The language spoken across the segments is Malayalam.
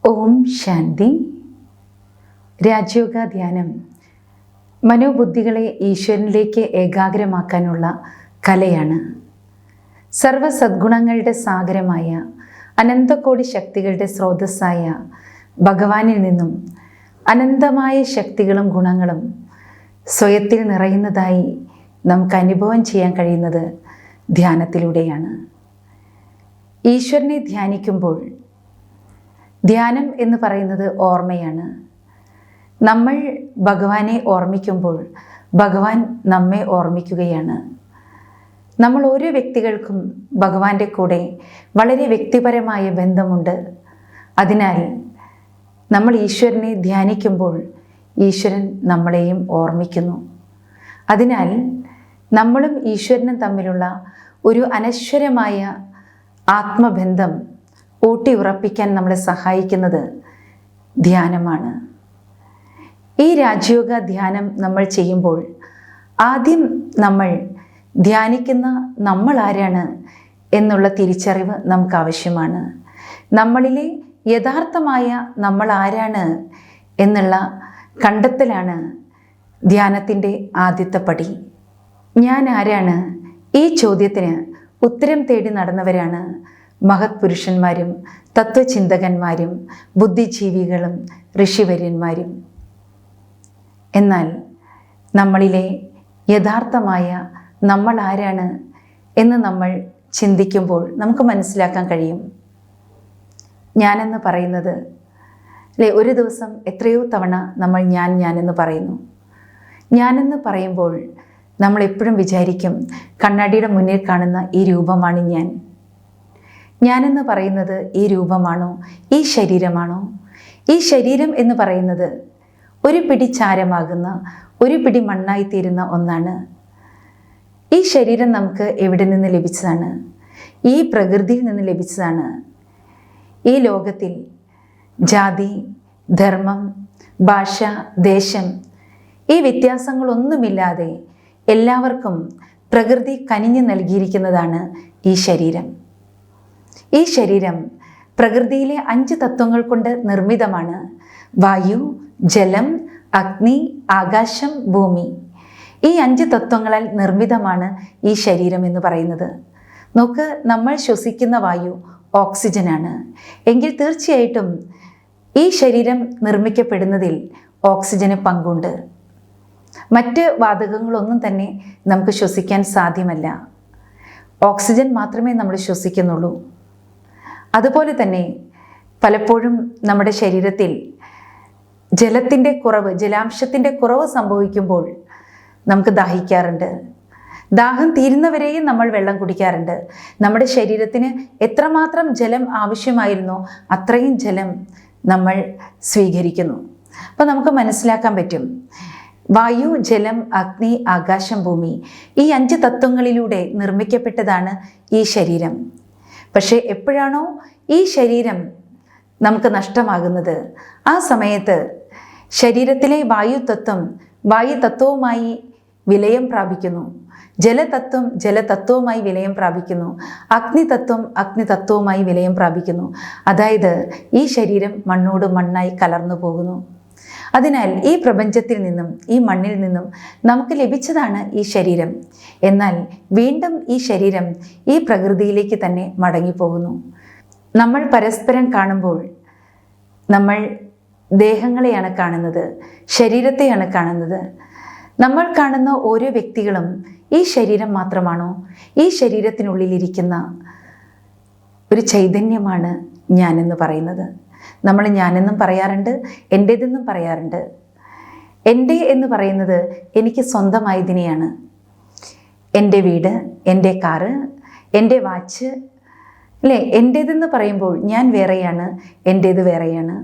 ഓം ശാന്തി. രാജയോഗ ധ്യാനം മനോബുദ്ധികളെ ഈശ്വരനിലേക്ക് ഏകാഗ്രമാക്കാനുള്ള കലയാണ്. സർവ സദ്ഗുണങ്ങളുടെ സാഗരമായ അനന്തകോടി ശക്തികളുടെ സ്രോതസ്സായ ഭഗവാനിൽ നിന്നും അനന്തമായ ശക്തികളും ഗുണങ്ങളും സ്വയത്തിൽ നിറയുന്നതായി നമുക്ക് അനുഭവം ചെയ്യാൻ കഴിയുന്നത് ധ്യാനത്തിലൂടെയാണ്. ഈശ്വരനെ ധ്യാനിക്കുമ്പോൾ ധ്യാനം എന്ന് പറയുന്നത് ഓർമ്മയാണ്. നമ്മൾ ഭഗവാനെ ഓർമ്മിക്കുമ്പോൾ ഭഗവാൻ നമ്മെ ഓർമ്മിക്കുകയാണ്. നമ്മൾ ഓരോ വ്യക്തികൾക്കും ഭഗവാന്റെ കൂടെ വളരെ വ്യക്തിപരമായ ബന്ധമുണ്ട്. അതിനാൽ നമ്മൾ ഈശ്വരനെ ധ്യാനിക്കുമ്പോൾ ഈശ്വരൻ നമ്മളെയും ഓർമ്മിക്കുന്നു. അതിനാൽ നമ്മളും ഈശ്വരനും തമ്മിലുള്ള ഒരു അനശ്വരമായ ആത്മബന്ധം ഊട്ടി ഉറപ്പിക്കാൻ നമ്മളെ സഹായിക്കുന്നത് ധ്യാനമാണ്. ഈ രാജയോഗ ധ്യാനം നമ്മൾ ചെയ്യുമ്പോൾ ആദ്യം നമ്മൾ ധ്യാനിക്കുന്ന നമ്മൾ ആരാണ് എന്നുള്ള തിരിച്ചറിവ് നമുക്ക് ആവശ്യമാണ്. നമ്മളിലെ യഥാർത്ഥമായ നമ്മൾ ആരാണ് എന്നുള്ള കണ്ടെത്തലാണ് ധ്യാനത്തിൻ്റെ ആദ്യത്തെ പടി. ഞാൻ ആരാണ്? ഈ ചോദ്യത്തിന് ഉത്തരം തേടി നടന്നവരാണ് മഹത് പുരുഷന്മാരും തത്വചിന്തകന്മാരും ബുദ്ധിജീവികളും ഋഷിവര്യന്മാരും. എന്നാൽ നമ്മളിലെ യഥാർത്ഥമായ നമ്മൾ ആരാണ് എന്ന് നമ്മൾ ചിന്തിക്കുമ്പോൾ നമുക്ക് മനസ്സിലാക്കാൻ കഴിയും. ഞാനെന്ന് പറയുന്നത് ഒരു ദിവസം എത്രയോ തവണ നമ്മൾ ഞാനെന്ന് പറയുന്നു. ഞാനെന്ന് പറയുമ്പോൾ നമ്മൾ എപ്പോഴും വിചാരിക്കും, കണ്ണാടിയുടെ മുന്നിൽ കാണുന്ന ഈ രൂപമാണ് ഞാൻ. ഞാനെന്ന് പറയുന്നത് ഈ രൂപമാണോ? ഈ ശരീരമാണോ? ഈ ശരീരം എന്ന് പറയുന്നത് ഒരു പിടി ചാരമാകുന്ന, ഒരു പിടി മണ്ണായിത്തീരുന്ന ഒന്നാണ്. ഈ ശരീരം നമുക്ക് എവിടെ നിന്ന് ലഭിച്ചതാണ്? ഈ പ്രകൃതിയിൽ നിന്ന് ലഭിച്ചതാണ്. ഈ ലോകത്തിൽ ജാതി, ധർമ്മം, ഭാഷ, ദേശം ഈ വ്യത്യാസങ്ങളൊന്നുമില്ലാതെ എല്ലാവർക്കും പ്രകൃതി കനിഞ്ഞു നൽകിയിരിക്കുന്നതാണ് ഈ ശരീരം. ഈ ശരീരം പ്രകൃതിയിലെ 5 തത്വങ്ങൾ കൊണ്ട് നിർമ്മിതമാണ്. വായു, ജലം, അഗ്നി, ആകാശം, ഭൂമി. ഈ 5 തത്വങ്ങളാൽ നിർമ്മിതമാണ് ഈ ശരീരം എന്ന് പറയുന്നത്. നോക്ക്, നമ്മൾ ശ്വസിക്കുന്ന വായു ഓക്സിജനാണ്. എങ്കിൽ തീർച്ചയായിട്ടും ഈ ശരീരം നിർമ്മിക്കപ്പെടുന്നതിൽ ഓക്സിജന് പങ്കുണ്ട്. മറ്റ് വാതകങ്ങളൊന്നും തന്നെ നമുക്ക് ശ്വസിക്കാൻ സാധ്യമല്ല. ഓക്സിജൻ മാത്രമേ നമ്മൾ ശ്വസിക്കുന്നുള്ളൂ. അതുപോലെ തന്നെ പലപ്പോഴും നമ്മുടെ ശരീരത്തിൽ ജലാംശത്തിൻ്റെ കുറവ് സംഭവിക്കുമ്പോൾ നമുക്ക് ദാഹിക്കാറുണ്ട്. ദാഹം തീരുന്നവരെയും നമ്മൾ വെള്ളം കുടിക്കാറുണ്ട്. നമ്മുടെ ശരീരത്തിന് എത്രമാത്രം ജലം ആവശ്യമായിരുന്നോ അത്രയും ജലം നമ്മൾ സ്വീകരിക്കുന്നു. അപ്പോൾ നമുക്ക് മനസ്സിലാക്കാൻ പറ്റും, വായു, ജലം, അഗ്നി, ആകാശം, ഭൂമി ഈ 5 തത്വങ്ങളിലൂടെ നിർമ്മിക്കപ്പെട്ടതാണ് ഈ ശരീരം. പക്ഷേ എപ്പോഴാണോ ഈ ശരീരം നമുക്ക് നഷ്ടമാകുന്നത്, ആ സമയത്ത് ശരീരത്തിലെ വായുതത്വവുമായി വിലയം പ്രാപിക്കുന്നു. ജലതത്വവുമായി വിലയം പ്രാപിക്കുന്നു. അഗ്നിതത്വവുമായി വിലയം പ്രാപിക്കുന്നു. അതായത് ഈ ശരീരം മണ്ണോട് മണ്ണായി കലർന്നു പോകുന്നു. അതിനാൽ ഈ പ്രപഞ്ചത്തിൽ നിന്നും ഈ മണ്ണിൽ നിന്നും നമുക്ക് ലഭിച്ചതാണ് ഈ ശരീരം. എന്നാൽ വീണ്ടും ഈ ശരീരം ഈ പ്രകൃതിയിലേക്ക് തന്നെ മടങ്ങിപ്പോകുന്നു. നമ്മൾ പരസ്പരം കാണുമ്പോൾ നമ്മൾ ദേഹങ്ങളെയാണ് കാണുന്നത്, ശരീരത്തെയാണ് കാണുന്നത്. നമ്മൾ കാണുന്ന ഓരോ വ്യക്തികളും ഈ ശരീരം മാത്രമാണോ? ഈ ശരീരത്തിനുള്ളിലിരിക്കുന്ന ഒരു ചൈതന്യമാണ് ഞാനെന്ന് പറയുന്നത്. നമ്മൾ ഞാനെന്നും പറയാറുണ്ട്, എൻ്റേതെന്നും പറയാറുണ്ട്. എൻ്റെ എന്ന് പറയുന്നത് എനിക്ക് സ്വന്തമായതിനെയാണ്. എൻ്റെ വീട്, എൻ്റെ കാറ്, എൻ്റെ വാച്ച്, അല്ലേ? എൻ്റേതെന്ന് പറയുമ്പോൾ ഞാൻ വേറെയാണ്, എൻ്റേത് വേറെയാണ്.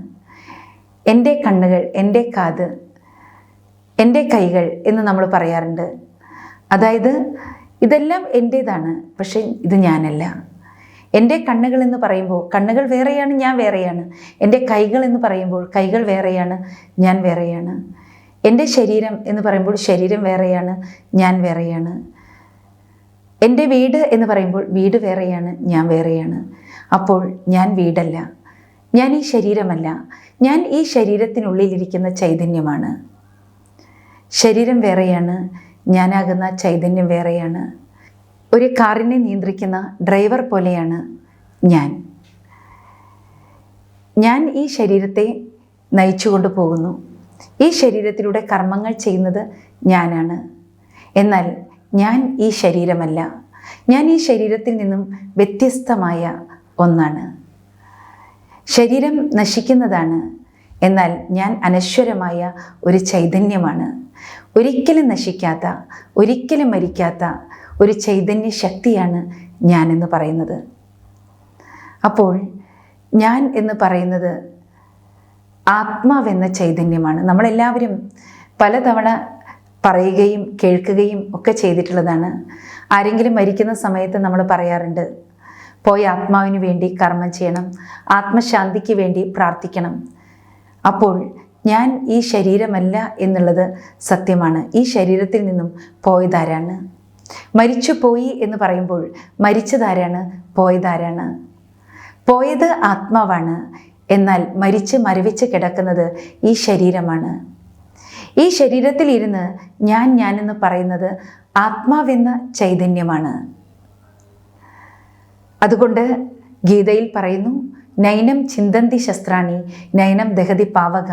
എൻ്റെ കണ്ണുകൾ, എൻ്റെ കാത്, എൻ്റെ കൈകൾ എന്ന് നമ്മൾ പറയാറുണ്ട്. അതായത് ഇതെല്ലാം എൻ്റേതാണ്, പക്ഷേ ഇത് ഞാനല്ല. എൻ്റെ കണ്ണുകൾ എന്ന് പറയുമ്പോൾ കണ്ണുകൾ വേറെയാണ്, ഞാൻ വേറെയാണ്. എൻ്റെ കൈകൾ എന്ന് പറയുമ്പോൾ കൈകൾ വേറെയാണ്, ഞാൻ വേറെയാണ്. എൻ്റെ ശരീരം എന്ന് പറയുമ്പോൾ ശരീരം വേറെയാണ്, ഞാൻ വേറെയാണ്. എൻ്റെ വീട് എന്ന് പറയുമ്പോൾ വീട് വേറെയാണ്, ഞാൻ വേറെയാണ്. അപ്പോൾ ഞാൻ വീടല്ല, ഞാൻ ഈ ശരീരമല്ല, ഞാൻ ഈ ശരീരത്തിനുള്ളിലിരിക്കുന്ന ചൈതന്യമാണ്. ശരീരം വേറെയാണ്, ഞാനാകുന്ന ചൈതന്യം വേറെയാണ്. ഒരു കാറിനെ നിയന്ത്രിക്കുന്ന ഡ്രൈവർ പോലെയാണ് ഞാൻ ഈ ശരീരത്തെ നയിച്ചു കൊണ്ടുപോകുന്നു. ഈ ശരീരത്തിലൂടെ കർമ്മങ്ങൾ ചെയ്യുന്നത് ഞാനാണ്. എന്നാൽ ഞാൻ ഈ ശരീരമല്ല, ഞാൻ ഈ ശരീരത്തിൽ നിന്നും വ്യത്യസ്തമായ ഒന്നാണ്. ശരീരം നശിക്കുന്നതാണ്, എന്നാൽ ഞാൻ അനശ്വരമായ ഒരു ചൈതന്യമാണ്. ഒരിക്കലും നശിക്കാത്ത, ഒരിക്കലും മരിക്കാത്ത ഒരു ചൈതന്യ ശക്തിയാണ് ഞാനെന്ന് പറയുന്നത്. അപ്പോൾ ഞാൻ എന്ന് പറയുന്നത് ആത്മാവെന്ന ചൈതന്യമാണ്. നമ്മളെല്ലാവരും പലതവണ പറയുകയും കേൾക്കുകയും ഒക്കെ ചെയ്തിട്ടുള്ളതാണ്. ആരെങ്കിലും മരിക്കുന്ന സമയത്ത് നമ്മൾ പറയാറുണ്ട്, പോയ ആത്മാവിന് വേണ്ടി കർമ്മം ചെയ്യണം, ആത്മശാന്തിക്ക് വേണ്ടി പ്രാർത്ഥിക്കണം. അപ്പോൾ ഞാൻ ഈ ശരീരമല്ല എന്നുള്ളത് സത്യമാണ്. ഈ ശരീരത്തിൽ നിന്നും പോയതാരാണ്? മരിച്ചു പോയി എന്ന് പറയുമ്പോൾ മരിച്ചതാരാണ്? പോയതാരാണ്? പോയത് ആത്മാവാണ്, എന്നാൽ മരിച്ച് മരവിച്ച് കിടക്കുന്നത് ഈ ശരീരമാണ്. ഈ ശരീരത്തിൽ ഇരുന്ന് ഞാനെന്ന് പറയുന്നത് ആത്മാവെന്ന ചൈതന്യമാണ്. അതുകൊണ്ട് ഗീതയിൽ പറയുന്നു, നൈനം ചിന്തന്തി ശസ്ത്രാണി നൈനം ദഹതി പാവക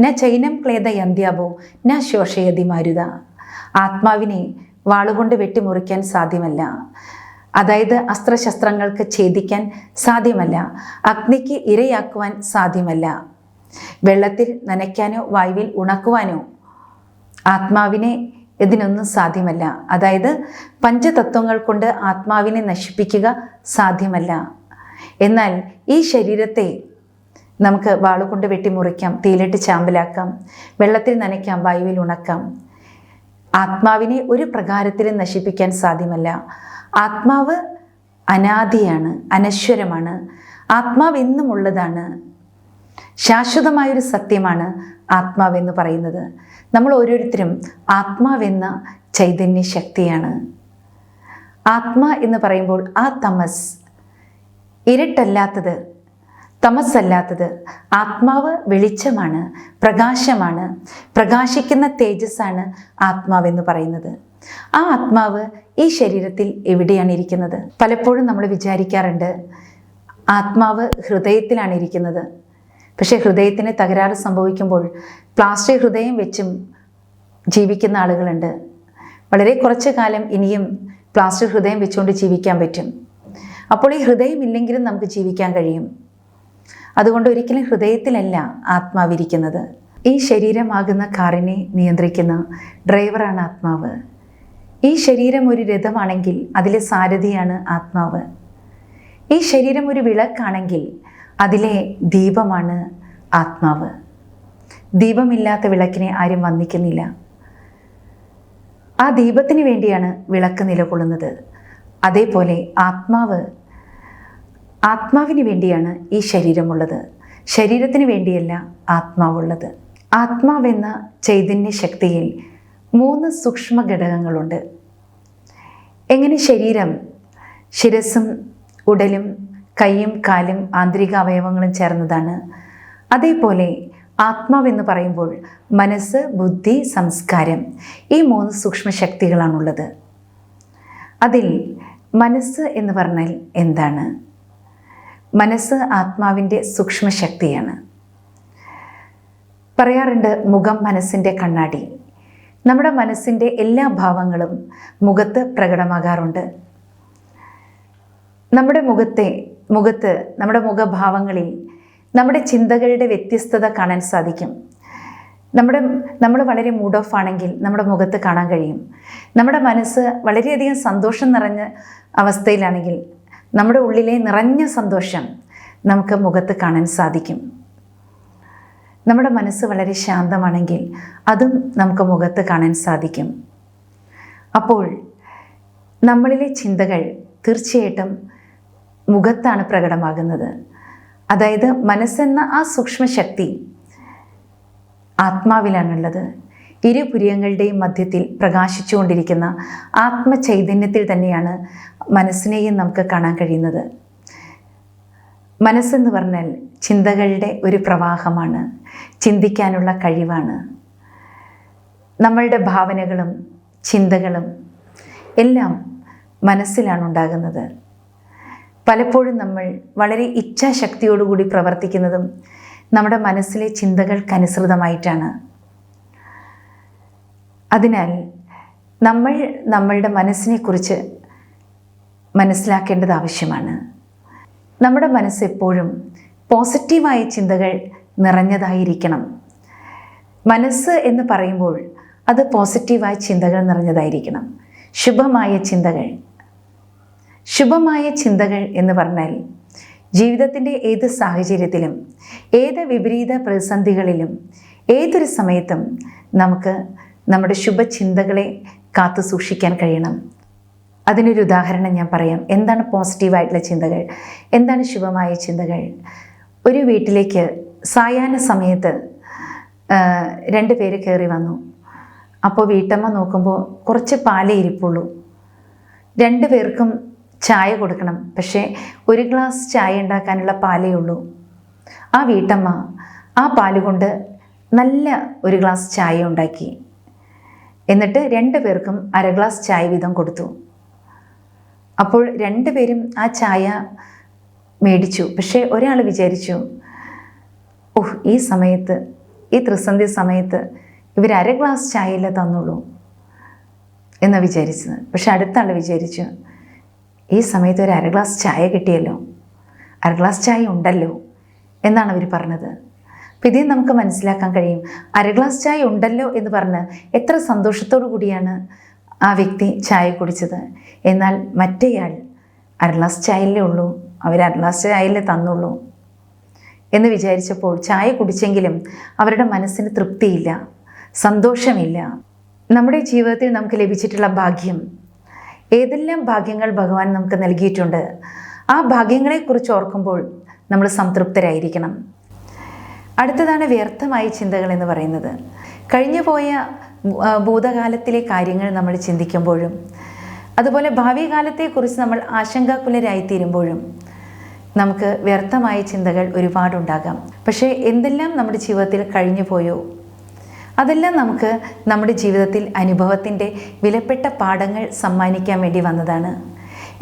ന ചൈനം ക്ലേദയന്ത്യാഭോ ന ശോഷയതി മാരുത. ആത്മാവിനെ വാളുകൊണ്ട് വെട്ടിമുറിക്കാൻ സാധ്യമല്ല. അതായത് അസ്ത്രശസ്ത്രങ്ങൾക്ക് ഛേദിക്കാൻ സാധ്യമല്ല, അഗ്നിക്ക് ഇരയാക്കുവാൻ സാധ്യമല്ല, വെള്ളത്തിൽ നനയ്ക്കാനോ വായുവിൽ ഉണക്കുവാനോ ആത്മാവിനെ ഇതിനൊന്നും സാധ്യമല്ല. അതായത് പഞ്ചതത്വങ്ങൾ കൊണ്ട് ആത്മാവിനെ നശിപ്പിക്കുക സാധ്യമല്ല. എന്നാൽ ഈ ശരീരത്തെ നമുക്ക് വാളുകൊണ്ട് വെട്ടിമുറിക്കാം, തീയിലിട്ട് ചാമ്പലാക്കാം, വെള്ളത്തിൽ നനയ്ക്കാം, വായുവിൽ ഉണക്കാം. ആത്മാവിനെ ഒരു പ്രകാരത്തിലും നശിപ്പിക്കാൻ സാധ്യമല്ല. ആത്മാവ് അനാദിയാണ്, അനശ്വരമാണ്. ആത്മാവ് എന്നും ഉള്ളതാണ്. ശാശ്വതമായൊരു സത്യമാണ് ആത്മാവെന്ന് പറയുന്നത്. നമ്മൾ ഓരോരുത്തരും ആത്മാവെന്ന ചൈതന്യ ശക്തിയാണ്. ആത്മാ എന്ന് പറയുമ്പോൾ ആ തമസ്, ഇരുട്ടല്ലാത്തത്, തമസ്സല്ലാത്തത്. ആത്മാവ് വെളിച്ചമാണ്, പ്രകാശമാണ്, പ്രകാശിക്കുന്ന തേജസ്സാണ് ആത്മാവെന്ന് പറയുന്നത്. ആ ആത്മാവ് ഈ ശരീരത്തിൽ എവിടെയാണ് ഇരിക്കുന്നത്? പലപ്പോഴും നമ്മൾ വിചാരിക്കാറുണ്ട് ആത്മാവ് ഹൃദയത്തിലാണ് ഇരിക്കുന്നത്. പക്ഷേ ഹൃദയത്തിന് തകരാറ് സംഭവിക്കുമ്പോൾ പ്ലാസ്റ്റിക് ഹൃദയം വെച്ചും ജീവിക്കുന്ന ആളുകളുണ്ട്. വളരെ കുറച്ച് കാലം ഇനിയും പ്ലാസ്റ്റിക് ഹൃദയം വെച്ചുകൊണ്ട് ജീവിക്കാൻ പറ്റും. അപ്പോൾ ഈ ഹൃദയം ഇല്ലെങ്കിലും നമുക്ക് ജീവിക്കാൻ കഴിയും. അതുകൊണ്ട് ഒരിക്കലും ഹൃദയത്തിലല്ല ആത്മാവിരിക്കുന്നത്. ഈ ശരീരമാകുന്ന കാറിനെ നിയന്ത്രിക്കുന്ന ഡ്രൈവറാണ് ആത്മാവ്. ഈ ശരീരം ഒരു രഥമാണെങ്കിൽ അതിലെ സാരഥിയാണ് ആത്മാവ്. ഈ ശരീരം ഒരു വിളക്കാണെങ്കിൽ അതിലെ ദീപമാണ് ആത്മാവ്. ദീപമില്ലാത്ത വിളക്കിനെ ആരും വന്ദിക്കുന്നില്ല. ആ ദീപത്തിന് വേണ്ടിയാണ് വിളക്ക് നിലകൊള്ളുന്നത്. അതേപോലെ ആത്മാവിന് വേണ്ടിയാണ് ഈ ശരീരമുള്ളത്. ശരീരത്തിന് വേണ്ടിയല്ല ആത്മാവുള്ളത്. ആത്മാവെന്ന ചൈതന്യ ശക്തിയിൽ 3 സൂക്ഷ്മ ഘടകങ്ങളുണ്ട്. എങ്ങനെ ശരീരം ശിരസ്സും ഉടലും കൈയും കാലും ആന്തരിക അവയവങ്ങളും ചേർന്നതാണ്, അതേപോലെ ആത്മാവെന്ന് പറയുമ്പോൾ മനസ്സ്, ബുദ്ധി, സംസ്കാരം, ഈ 3 സൂക്ഷ്മ ശക്തികളാണുള്ളത്. അതിൽ മനസ്സ് എന്ന് പറഞ്ഞാൽ എന്താണ്? മനസ്സ് ആത്മാവിൻ്റെ സൂക്ഷ്മ ശക്തിയാണ്. പറയാറുണ്ട്, മുഖം മനസ്സിൻ്റെ കണ്ണാടി. നമ്മുടെ മനസ്സിൻ്റെ എല്ലാ ഭാവങ്ങളും മുഖത്ത് പ്രകടമാകാറുണ്ട്. നമ്മുടെ നമ്മുടെ മുഖഭാവങ്ങളിൽ നമ്മുടെ ചിന്തകളുടെ വ്യത്യസ്തത കാണാൻ സാധിക്കും. നമ്മൾ വളരെ മൂഡ് ഓഫ് ആണെങ്കിൽ നമ്മുടെ മുഖത്ത് കാണാൻ കഴിയും. നമ്മുടെ മനസ്സ് വളരെയധികം സന്തോഷം നിറഞ്ഞ അവസ്ഥയിലാണെങ്കിൽ നമ്മുടെ ഉള്ളിലെ നിറഞ്ഞ സന്തോഷം നമുക്ക് മുഖത്ത് കാണാൻ സാധിക്കും. നമ്മുടെ മനസ്സ് വളരെ ശാന്തമാണെങ്കിൽ അതും നമുക്ക് മുഖത്ത് കാണാൻ സാധിക്കും. അപ്പോൾ നമ്മളിലെ ചിന്തകൾ തീർച്ചയായിട്ടും മുഖത്താണ് പ്രകടമാകുന്നത്. അതായത് മനസ്സെന്ന ആ സൂക്ഷ്മശക്തി ആത്മാവിലാണുള്ളത്. ഇരുപുരിയങ്ങളുടെയും മധ്യത്തിൽ പ്രകാശിച്ചുകൊണ്ടിരിക്കുന്ന ആത്മചൈതന്യത്തിൽ തന്നെയാണ് മനസ്സിനെയും നമുക്ക് കാണാൻ കഴിയുന്നത്. മനസ്സെന്ന് പറഞ്ഞാൽ ചിന്തകളുടെ ഒരു പ്രവാഹമാണ്, ചിന്തിക്കാനുള്ള കഴിവാണ്. നമ്മളുടെ ഭാവനകളും ചിന്തകളും എല്ലാം മനസ്സിലാണ് ഉണ്ടാകുന്നത്. പലപ്പോഴും നമ്മൾ വളരെ ഇച്ഛാശക്തിയോടുകൂടി പ്രവർത്തിക്കുന്നതും നമ്മുടെ മനസ്സിലെ ചിന്തകൾക്കനുസൃതമായിട്ടാണ്. അതിനാൽ നമ്മൾ നമ്മളുടെ മനസ്സിനെക്കുറിച്ച് മനസ്സിലാക്കേണ്ടത് ആവശ്യമാണ്. നമ്മുടെ മനസ്സ് എപ്പോഴും പോസിറ്റീവായ ചിന്തകൾ നിറഞ്ഞതായിരിക്കണം. മനസ്സ് എന്ന് പറയുമ്പോൾ അത് പോസിറ്റീവായ ചിന്തകൾ നിറഞ്ഞതായിരിക്കണം. ശുഭമായ ചിന്തകൾ. ശുഭമായ ചിന്തകൾ എന്ന് പറഞ്ഞാൽ ജീവിതത്തിൻ്റെ ഏത് സാഹചര്യത്തിലും, ഏത് വിപരീത പ്രതിസന്ധികളിലും, ഏതൊരു സമയത്തും നമുക്ക് നമ്മുടെ ശുഭചിന്തകളെ കാത്തു സൂക്ഷിക്കാൻ കഴിയണം. അതിനൊരു ഉദാഹരണം ഞാൻ പറയാം. എന്താണ് പോസിറ്റീവായിട്ടുള്ള ചിന്തകൾ, എന്താണ് ശുഭമായ ചിന്തകൾ? ഒരു വീട്ടിലേക്ക് സായാഹ്ന സമയത്ത് 2 പേര് കയറി വന്നു. അപ്പോൾ വീട്ടമ്മ നോക്കുമ്പോൾ കുറച്ച് പാലേ ഇരിപ്പുള്ളൂ. 2 പേർക്കും ചായ കൊടുക്കണം, പക്ഷേ 1 ഗ്ലാസ് ചായ ഉണ്ടാക്കാനുള്ള പാലേ ഉള്ളൂ. ആ വീട്ടമ്മ ആ പാല് കൊണ്ട് നല്ല 1 ഗ്ലാസ് ചായ ഉണ്ടാക്കി. എന്നിട്ട് 2 പേർക്കും 1/2 ഗ്ലാസ് ചായ വീതം കൊടുത്തു. അപ്പോൾ 2 പേരും ആ ചായ മേടിച്ചു. പക്ഷേ ഒരാൾ വിചാരിച്ചു, ഈ സമയത്ത്, ഈ ത്രിസന്ധി സമയത്ത് ഇവർ 1/2 ഗ്ലാസ് ചായയല്ലേ തന്നുള്ളൂ എന്നാണ് വിചാരിച്ചത്. പക്ഷെ അടുത്ത ആൾ വിചാരിച്ചു, ഈ സമയത്ത് ഒരു 1/2 ഗ്ലാസ് ചായ കിട്ടിയല്ലോ, 1/2 ഗ്ലാസ് ചായ ഉണ്ടല്ലോ എന്നാണ് അവർ പറഞ്ഞത്. അപ്പം ഇതിൽ നമുക്ക് മനസ്സിലാക്കാൻ കഴിയും, 1/2 ഗ്ലാസ് ചായ ഉണ്ടല്ലോ എന്ന് പറഞ്ഞ് എത്ര സന്തോഷത്തോടു കൂടിയാണ് ആ വ്യക്തി ചായ കുടിച്ചത്. എന്നാൽ മറ്റേയാൾ 1/2 ഗ്ലാസ് ചായയല്ലേ ഉള്ളൂ, അവർ 1/2 ഗ്ലാസ് ചായയല്ലേ തന്നുള്ളൂ എന്ന് വിചാരിച്ചപ്പോൾ ചായ കുടിച്ചെങ്കിലും അവരുടെ മനസ്സിന് തൃപ്തിയില്ല, സന്തോഷമില്ല. നമ്മുടെ ജീവിതത്തിൽ നമുക്ക് ലഭിച്ചിട്ടുള്ള ഭാഗ്യം, ഏതെല്ലാം ഭാഗ്യങ്ങൾ ഭഗവാൻ നമുക്ക് നൽകിയിട്ടുണ്ട്, ആ ഭാഗ്യങ്ങളെക്കുറിച്ച് ഓർക്കുമ്പോൾ നമ്മൾ സംതൃപ്തരായിരിക്കണം. അടുത്തതാണ് വ്യർത്ഥമായ ചിന്തകൾ എന്ന് പറയുന്നത്. കഴിഞ്ഞുപോയ ഭൂതകാലത്തിലെ കാര്യങ്ങൾ നമ്മൾ ചിന്തിക്കുമ്പോഴും, അതുപോലെ ഭാവി കാലത്തെക്കുറിച്ച് നമ്മൾ ആശങ്കാകുലരായിത്തീരുമ്പോഴും നമുക്ക് വ്യർത്ഥമായ ചിന്തകൾ ഒരുപാടുണ്ടാകാം. പക്ഷേ എന്തെല്ലാം നമ്മുടെ ജീവിതത്തിൽ കഴിഞ്ഞു പോയോ അതെല്ലാം നമുക്ക് നമ്മുടെ ജീവിതത്തിൽ അനുഭവത്തിൻ്റെ വിലപ്പെട്ട പാഠങ്ങൾ സമ്മാനിക്കാൻ വേണ്ടി വന്നതാണ്.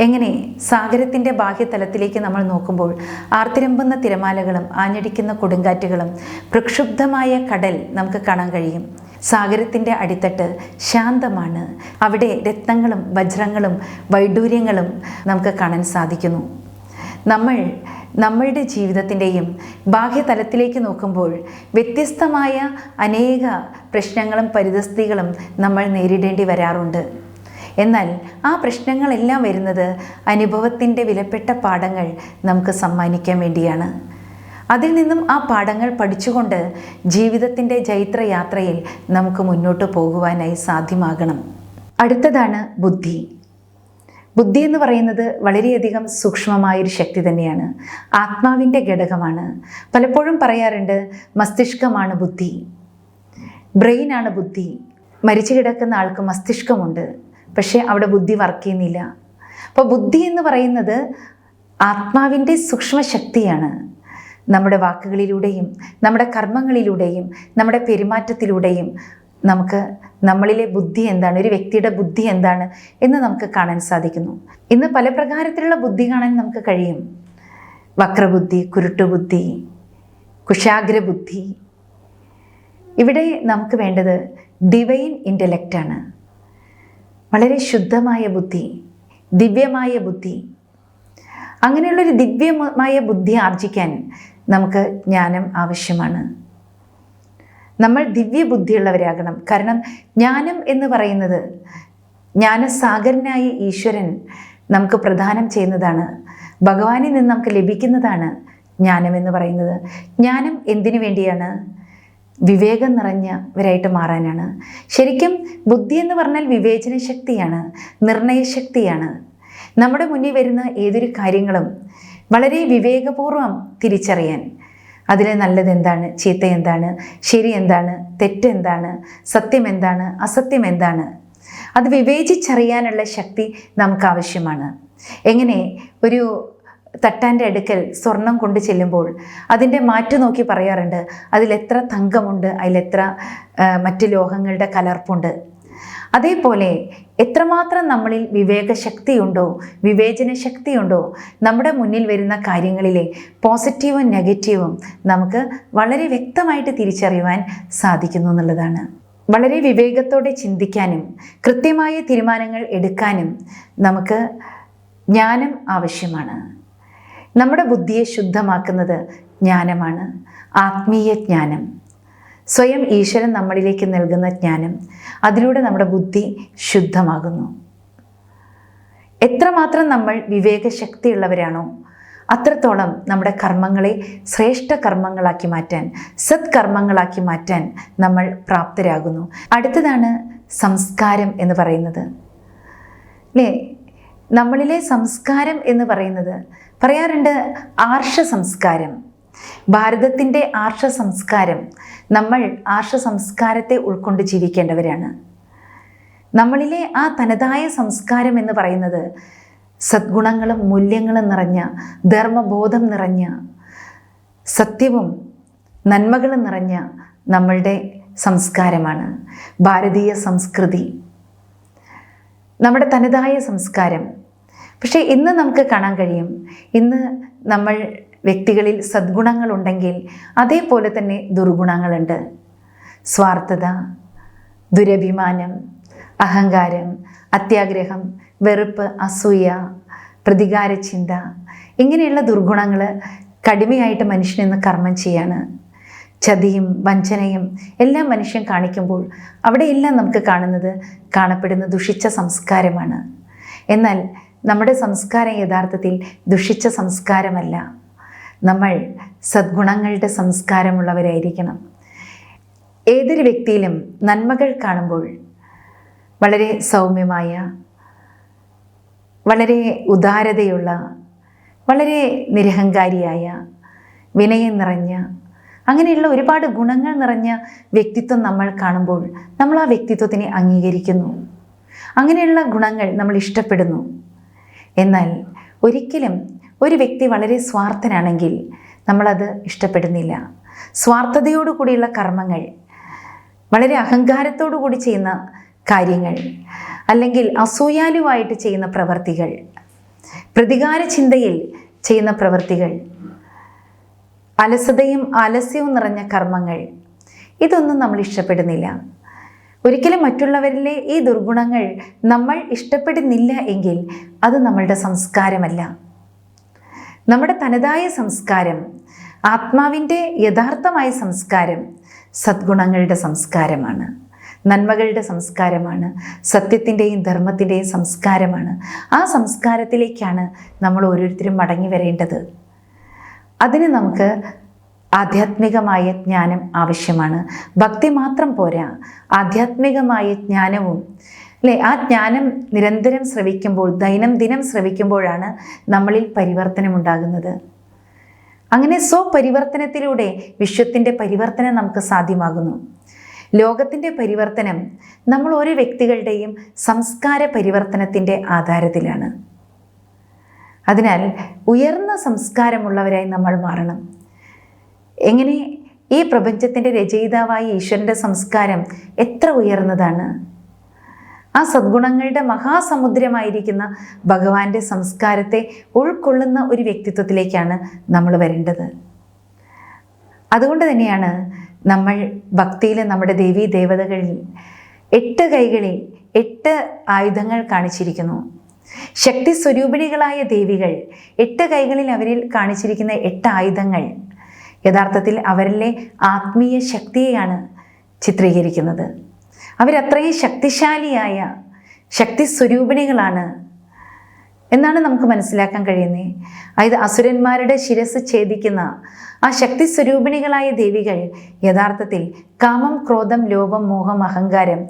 എങ്ങനെ? സാഗരത്തിൻ്റെ ബാഹ്യതലത്തിലേക്ക് നമ്മൾ നോക്കുമ്പോൾ ആർത്തിരമ്പുന്ന തിരമാലകളും ആഞ്ഞടിക്കുന്ന കൊടുങ്കാറ്റുകളും പ്രക്ഷുബ്ധമായ കടൽ നമുക്ക് കാണാൻ കഴിയും. സാഗരത്തിൻ്റെ അടിത്തട്ട് ശാന്തമാണ്. അവിടെ രത്നങ്ങളും വജ്രങ്ങളും വൈഡൂര്യങ്ങളും നമുക്ക് കാണാൻ സാധിക്കുന്നു. നമ്മളുടെ ജീവിതത്തിൻ്റെയും ബാഹ്യതലത്തിലേക്ക് നോക്കുമ്പോൾ വ്യത്യസ്തമായ അനേക പ്രശ്നങ്ങളും പരിതസ്ഥിതികളും നമ്മൾ നേരിടേണ്ടി വരാറുണ്ട്. എന്നാൽ ആ പ്രശ്നങ്ങളെല്ലാം വരുന്നത് അനുഭവത്തിൻ്റെ വിലപ്പെട്ട പാഠങ്ങൾ നമുക്ക് സമ്മാനിക്കാൻ വേണ്ടിയാണ്. അതിൽ നിന്നും ആ പാഠങ്ങൾ പഠിച്ചുകൊണ്ട് ജീവിതത്തിൻ്റെ ജൈത്രയാത്രയിൽ നമുക്ക് മുന്നോട്ട് പോകുവാനായി സാധ്യമാകണം. അടുത്തതാണ് ബുദ്ധി. ബുദ്ധി എന്ന് പറയുന്നത് വളരെയധികം സൂക്ഷ്മമായൊരു ശക്തി തന്നെയാണ്. ആത്മാവിൻ്റെ ഘടകമാണ്. പലപ്പോഴും പറയാറുണ്ട്, മസ്തിഷ്കമാണ് ബുദ്ധി, ബ്രെയിനാണ് ബുദ്ധി. മരിച്ചു കിടക്കുന്ന ആൾക്ക് മസ്തിഷ്കമുണ്ട്, പക്ഷേ അവിടെ ബുദ്ധി വർക്ക് ചെയ്യുന്നില്ല. അപ്പോൾ ബുദ്ധി എന്ന് പറയുന്നത് ആത്മാവിൻ്റെ സൂക്ഷ്മശക്തിയാണ്. നമ്മുടെ വാക്കുകളിലൂടെയും നമ്മുടെ കർമ്മങ്ങളിലൂടെയും നമ്മുടെ പെരുമാറ്റത്തിലൂടെയും നമുക്ക് നമ്മളിലെ ബുദ്ധി എന്താണ്, ഒരു വ്യക്തിയുടെ ബുദ്ധി എന്താണ് എന്ന് നമുക്ക് കാണാൻ സാധിക്കുന്നു. ഇന്ന് പല പ്രകാരത്തിലുള്ള ബുദ്ധി കാണാൻ നമുക്ക് കഴിയും. വക്രബുദ്ധി, കുരുട്ടുബുദ്ധി, കുശാഗ്രബുദ്ധി. ഇവിടെ നമുക്ക് വേണ്ടത് ഡിവൈൻ ഇൻ്റലക്റ്റാണ്. വളരെ ശുദ്ധമായ ബുദ്ധി, ദിവ്യമായ ബുദ്ധി. അങ്ങനെയുള്ളൊരു ദിവ്യമായ ബുദ്ധി ആർജിക്കാൻ നമുക്ക് ജ്ഞാനം ആവശ്യമാണ്. നമ്മൾ ദിവ്യബുദ്ധിയുള്ളവരാകണം. കാരണം ജ്ഞാനം എന്ന് പറയുന്നത് ജ്ഞാനസാഗരനായ ഈശ്വരൻ നമുക്ക് പ്രദാനം ചെയ്യുന്നതാണ്. ഭഗവാനിൽ നിന്ന് നമുക്ക് ലഭിക്കുന്നതാണ് ജ്ഞാനം എന്ന് പറയുന്നത്. ജ്ഞാനം എന്തിനു വേണ്ടിയാണ്? വിവേകം നിറഞ്ഞവരായിട്ട് മാറാനാണ്. ശരിക്കും ബുദ്ധി എന്ന് പറഞ്ഞാൽ വിവേചന ശക്തിയാണ്, നിർണയശക്തിയാണ്. നമ്മുടെ മുന്നിൽ വരുന്ന ഏതൊരു കാര്യങ്ങളും വളരെ വിവേകപൂർവം തിരിച്ചറിയാൻ, അതിൽ നല്ലത് എന്താണ്, ചീത്ത എന്താണ്, ശരി എന്താണ്, തെറ്റെന്താണ്, സത്യം എന്താണ്, അസത്യം എന്താണ്, അത് വിവേചിച്ചറിയാനുള്ള ശക്തി നമുക്ക് ആവശ്യമാണ്. എങ്ങനെ ഒരു തട്ടാൻ്റെ അടുക്കൽ സ്വർണം കൊണ്ട് ചെല്ലുമ്പോൾ അതിൻ്റെ മാറ്റ് നോക്കി പറയാറുണ്ട്, അതിലെത്ര തങ്കമുണ്ട്, അതിലെത്ര മറ്റ് ലോഹങ്ങളുടെ കലർപ്പുണ്ട്. അതേപോലെ എത്രമാത്രം നമ്മളിൽ വിവേകശക്തിയുണ്ടോ, വിവേചന ശക്തിയുണ്ടോ, നമ്മുടെ മുന്നിൽ വരുന്ന കാര്യങ്ങളിലെ പോസിറ്റീവും നെഗറ്റീവും നമുക്ക് വളരെ വ്യക്തമായിട്ട് തിരിച്ചറിയുവാൻ സാധിക്കുന്നു എന്നുള്ളതാണ്. വളരെ വിവേകത്തോടെ ചിന്തിക്കാനും കൃത്യമായ തീരുമാനങ്ങൾ എടുക്കാനും നമുക്ക് ജ്ഞാനം ആവശ്യമാണ്. നമ്മുടെ ബുദ്ധിയെ ശുദ്ധമാക്കുന്നത് ജ്ഞാനമാണ്, ആത്മീയ ജ്ഞാനം. സ്വയം ഈശ്വരൻ നമ്മളിലേക്ക് നൽകുന്ന ജ്ഞാനം, അതിലൂടെ നമ്മുടെ ബുദ്ധി ശുദ്ധമാകുന്നു. എത്രമാത്രം നമ്മൾ വിവേകശക്തിയുള്ളവരാണോ അത്രത്തോളം നമ്മുടെ കർമ്മങ്ങളെ ശ്രേഷ്ഠ കർമ്മങ്ങളാക്കി മാറ്റാൻ, സത്കർമ്മങ്ങളാക്കി മാറ്റാൻ നമ്മൾ പ്രാപ്തരാകുന്നു. അടുത്തതാണ് സംസ്കാരം എന്ന് പറയുന്നത്. അല്ലേ, നമ്മളിലെ സംസ്കാരം എന്ന് പറയുന്നത് പറയാറുണ്ട് ആർഷ സംസ്കാരം. ഭാരതത്തിൻ്റെ ആർഷ സംസ്കാരം, നമ്മൾ ആർഷ സംസ്കാരത്തെ ഉൾക്കൊണ്ട് ജീവിക്കേണ്ടവരാണ്. നമ്മളിലെ ആ തനതായ സംസ്കാരം എന്ന് പറയുന്നത് സദ്ഗുണങ്ങളും മൂല്യങ്ങളും നിറഞ്ഞ, ധർമ്മബോധം നിറഞ്ഞ, സത്യവും നന്മകളും നിറഞ്ഞ നമ്മളുടെ സംസ്കാരമാണ്. ഭാരതീയ സംസ്കൃതി, നമ്മുടെ തനതായ സംസ്കാരം. പക്ഷേ ഇന്ന് നമുക്ക് കാണാൻ കഴിയും, ഇന്ന് നമ്മൾ വ്യക്തികളിൽ സദ്ഗുണങ്ങളുണ്ടെങ്കിൽ അതേപോലെ തന്നെ ദുർഗുണങ്ങളുണ്ട്. സ്വാർത്ഥത, ദുരഭിമാനം, അഹങ്കാരം, അത്യാഗ്രഹം, വെറുപ്പ്, അസൂയ, പ്രതികാര ചിന്ത, ഇങ്ങനെയുള്ള ദുർഗുണങ്ങൾ കടിമയായിട്ട് മനുഷ്യൻ ഇന്ന് കർമ്മം ചെയ്യാണ്. ചതിയും വഞ്ചനയും എല്ലാം മനുഷ്യൻ കാണിക്കുമ്പോൾ അവിടെയെല്ലാം നമുക്ക് കാണപ്പെടുന്ന ദുഷിച്ച സംസ്കാരമാണ്. എന്നാൽ നമ്മുടെ സംസ്കാരം യഥാർത്ഥത്തിൽ ദുഷിച്ച സംസ്കാരമല്ല. നമ്മൾ സദ്ഗുണങ്ങളുടെ സംസ്കാരമുള്ളവരായിരിക്കണം. ഏതൊരു വ്യക്തിയിലും നന്മകൾ കാണുമ്പോൾ വളരെ സൗമ്യമായ, വളരെ ഉദാരതയുള്ള, വളരെ നിരഹങ്കാരിയായ, വിനയം നിറഞ്ഞ, അങ്ങനെയുള്ള ഒരുപാട് ഗുണങ്ങൾ നിറഞ്ഞ വ്യക്തിത്വം നമ്മൾ കാണുമ്പോൾ നമ്മൾ ആ വ്യക്തിത്വത്തിനെ അംഗീകരിക്കുന്നു. അങ്ങനെയുള്ള ഗുണങ്ങൾ നമ്മൾ ഇഷ്ടപ്പെടുന്നു. എന്നാൽ ഒരിക്കലും ഒരു വ്യക്തി വളരെ സ്വാർത്ഥനാണെങ്കിൽ നമ്മളത് ഇഷ്ടപ്പെടുന്നില്ല. സ്വാർത്ഥതയോടു കൂടിയുള്ള കർമ്മങ്ങൾ, വളരെ അഹങ്കാരത്തോടു കൂടി ചെയ്യുന്ന കാര്യങ്ങൾ, അല്ലെങ്കിൽ അസൂയാലുവായിട്ട് ചെയ്യുന്ന പ്രവർത്തികൾ, പ്രതികാര ചിന്തയിൽ ചെയ്യുന്ന പ്രവർത്തികൾ, അലസതയും ആലസ്യവും നിറഞ്ഞ കർമ്മങ്ങൾ, ഇതൊന്നും നമ്മൾ ഇഷ്ടപ്പെടുന്നില്ല. ഒരിക്കലും മറ്റുള്ളവരിലെ ഈ ദുർഗുണങ്ങൾ നമ്മൾ ഇഷ്ടപ്പെടുന്നില്ല എങ്കിൽ അത് നമ്മളുടെ സംസ്കാരമല്ല. നമ്മുടെ തനതായ സംസ്കാരം, ആത്മാവിൻ്റെ യഥാർത്ഥമായ സംസ്കാരം സദ്ഗുണങ്ങളുടെ സംസ്കാരമാണ്, നന്മകളുടെ സംസ്കാരമാണ്, സത്യത്തിൻ്റെയും ധർമ്മത്തിൻ്റെയും സംസ്കാരമാണ്. ആ സംസ്കാരത്തിലേക്കാണ് നമ്മൾ ഓരോരുത്തരും മടങ്ങി വരേണ്ടത്. അതിന് നമുക്ക് ആധ്യാത്മികമായ ജ്ഞാനം ആവശ്യമാണ്. ഭക്തി മാത്രം പോരാ, ആധ്യാത്മികമായ ജ്ഞാനവും, അല്ലേ? ആ ജ്ഞാനം നിരന്തരം ശ്രവിക്കുമ്പോൾ, ദൈനംദിനം ശ്രവിക്കുമ്പോഴാണ് നമ്മളിൽ പരിവർത്തനമുണ്ടാകുന്നത്. അങ്ങനെ സ്വപരിവർത്തനത്തിലൂടെ വിശ്വത്തിൻ്റെ പരിവർത്തനം നമുക്ക് സാധ്യമാകുന്നു. ലോകത്തിൻ്റെ പരിവർത്തനം നമ്മൾ ഓരോ വ്യക്തികളുടെയും സംസ്കാര പരിവർത്തനത്തിൻ്റെ ആധാരത്തിലാണ്. അതിനാൽ ഉയർന്ന സംസ്കാരമുള്ളവരായി നമ്മൾ മാറണം. എങ്ങനെ? ഈ പ്രപഞ്ചത്തിൻ്റെ രചയിതാവായ ഈശ്വരൻ്റെ സംസ്കാരം എത്ര ഉയർന്നതാണ്! ആ സദ്ഗുണങ്ങളുടെ മഹാസമുദ്രമായിരിക്കുന്ന ഭഗവാന്റെ സംസ്കാരത്തെ ഉൾക്കൊള്ളുന്ന ഒരു വ്യക്തിത്വത്തിലേക്കാണ് നമ്മൾ വരേണ്ടത്. അതുകൊണ്ട് തന്നെയാണ് നമ്മൾ ഭക്തിയിൽ നമ്മുടെ ദേവീ ദേവതകളിൽ 8 കൈകളിൽ 8 ആയുധങ്ങൾ കാണിച്ചിരിക്കുന്നു. ശക്തി സ്വരൂപിണികളായ ദേവികൾ 8 കൈകളിൽ അവരിൽ കാണിച്ചിരിക്കുന്ന 8 ആയുധങ്ങൾ യഥാർത്ഥത്തിൽ അവരിലെ ആത്മീയ ശക്തിയെയാണ് ചിത്രീകരിക്കുന്നത്. അവരത്രയും ശക്തിശാലിയായ ശക്തി സ്വരൂപിണികളാണ് എന്നാണ് നമുക്ക് മനസ്സിലാക്കാൻ കഴിയുന്നത്. അതായത് അസുരന്മാരുടെ ശിരസ് ഛേദിക്കുന്ന ആ ശക്തി സ്വരൂപിണികളായ ദേവികൾ യഥാർത്ഥത്തിൽ കാമം, ക്രോധം, ലോഭം, മോഹം, അഹങ്കാരം,